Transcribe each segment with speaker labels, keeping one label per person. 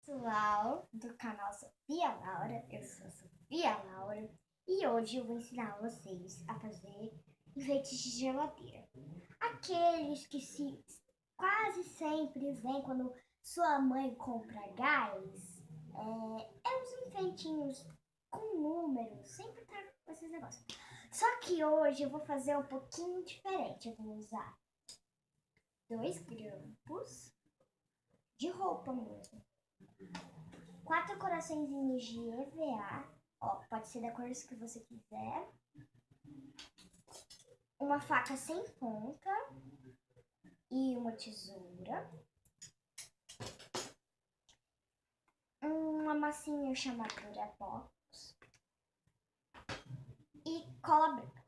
Speaker 1: Pessoal do canal Sofia Laura, eu sou Sofia Laura e hoje eu vou ensinar vocês a fazer enfeites de geladeira. Aqueles que quase sempre vem quando sua mãe compra gás, é uns enfeitinhos com números, sempre tá com esses negócios. Só que hoje eu vou fazer um pouquinho diferente, eu vou usar 2 grampos de roupa mesmo. 4 coraçõezinhos de EVA, ó, pode ser da cor que você quiser. Uma faca sem ponta e uma tesoura. Uma massinha chamada Box e cola branca.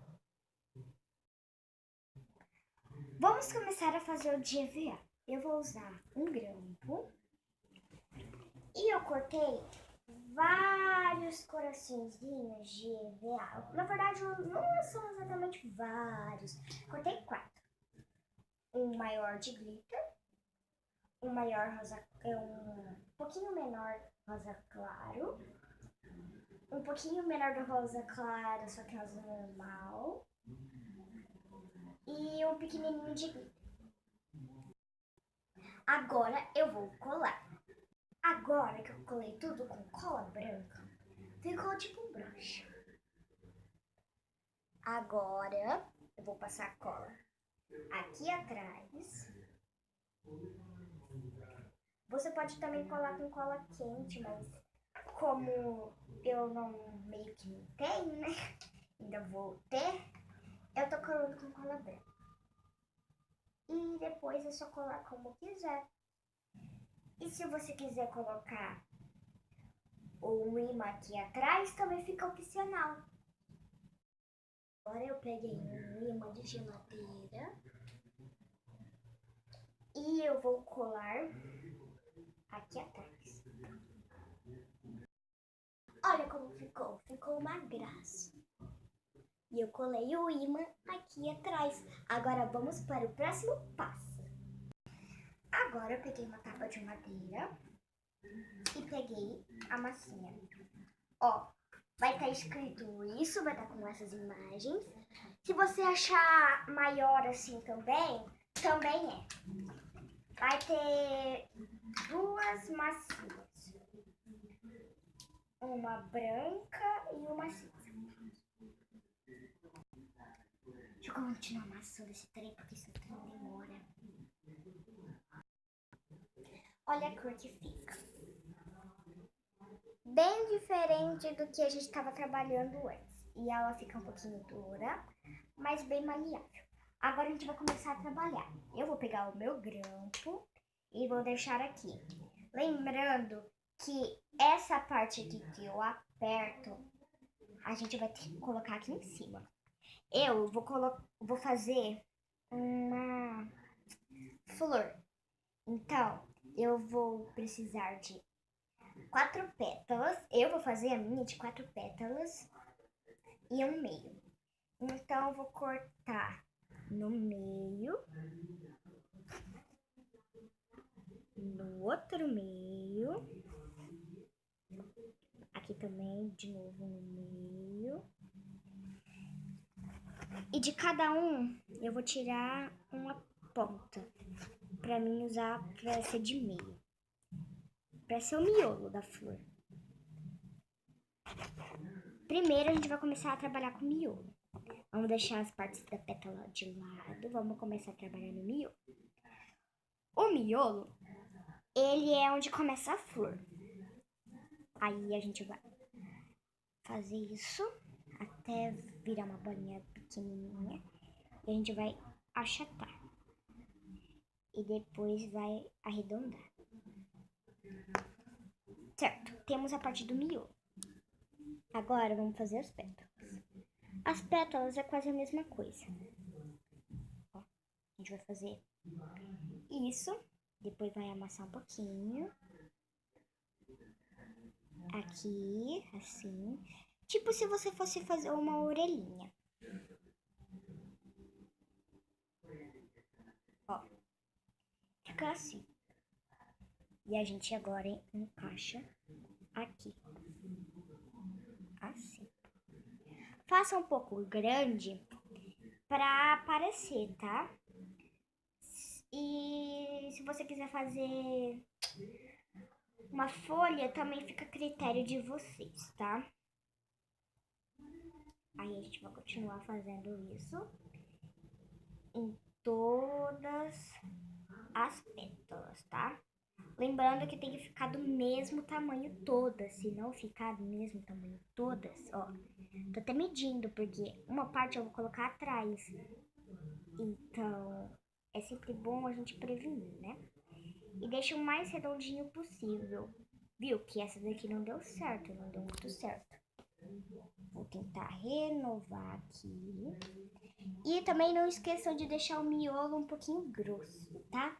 Speaker 1: Vamos começar a fazer o de EVA. Eu vou usar um grampo e eu cortei vários coraçõezinhos de EVA. Na verdade, não são exatamente vários. Cortei 4. Um maior de glitter, um maior rosa, um pouquinho menor rosa claro, um pouquinho menor do rosa claro, só que rosa normal, e um pequenininho de glitter. Agora eu vou colar. Agora que eu colei tudo com cola branca, ficou tipo um broche. Agora eu vou passar cola aqui atrás. Você pode também colar com cola quente, mas como eu não meio que não tenho, né? Ainda vou ter, eu tô colando com cola branca. E depois é só colar como quiser. E se você quiser colocar o imã aqui atrás, também fica opcional. Agora eu peguei um imã de geladeira e eu vou colar aqui atrás. Olha como ficou, ficou uma graça. E eu colei o imã aqui atrás. Agora vamos para o próximo passo. Agora eu peguei uma tábua de madeira e peguei a massinha. Ó, vai estar escrito isso, vai estar com essas imagens. Se você achar maior assim também é. Vai ter 2 massinhas. Uma branca e uma cinza. Deixa eu continuar amassando esse trem, porque esse trem demora. Olha a cor que fica. Bem diferente do que a gente estava trabalhando antes. E ela fica um pouquinho dura, mas bem maleável. Agora a gente vai começar a trabalhar. Eu vou pegar o meu grampo e vou deixar aqui. Lembrando que essa parte aqui que eu aperto, a gente vai ter que colocar aqui em cima. Eu vou fazer uma flor. Então, eu vou precisar de 4 pétalas. Eu vou fazer a minha de 4 pétalas e um meio. Então, eu vou cortar no meio, no outro meio, aqui também, de novo no meio. E de cada um, eu vou tirar uma ponta pra mim usar pra ser de meio. Pra ser o miolo da flor. Primeiro a gente vai começar a trabalhar com o miolo. Vamos deixar as partes da pétala de lado. Vamos começar a trabalhar no miolo. O miolo, ele é onde começa a flor. Aí a gente vai fazer isso até virar uma bolinha pequenininha. E a gente vai achatar. E depois vai arredondar. Certo, temos a parte do miolo. Agora vamos fazer as pétalas. As pétalas é quase a mesma coisa. Ó, a gente vai fazer isso, depois vai amassar um pouquinho. Aqui, assim. Tipo se você fosse fazer uma orelhinha. Ó, fica assim. E a gente agora encaixa aqui. Assim. Faça um pouco grande pra aparecer, tá? E se você quiser fazer uma folha, também fica a critério de vocês, tá? Aí a gente vai continuar fazendo isso em todas as pétalas, tá? Lembrando que tem que ficar do mesmo tamanho todas, se não ficar do mesmo tamanho todas, ó. Tô até medindo, porque uma parte eu vou colocar atrás. Então, é sempre bom a gente prevenir, né? E deixa o mais redondinho possível. Viu que essa daqui não deu certo, não deu muito certo. Vou tentar renovar aqui. E também não esqueçam de deixar o miolo um pouquinho grosso, tá?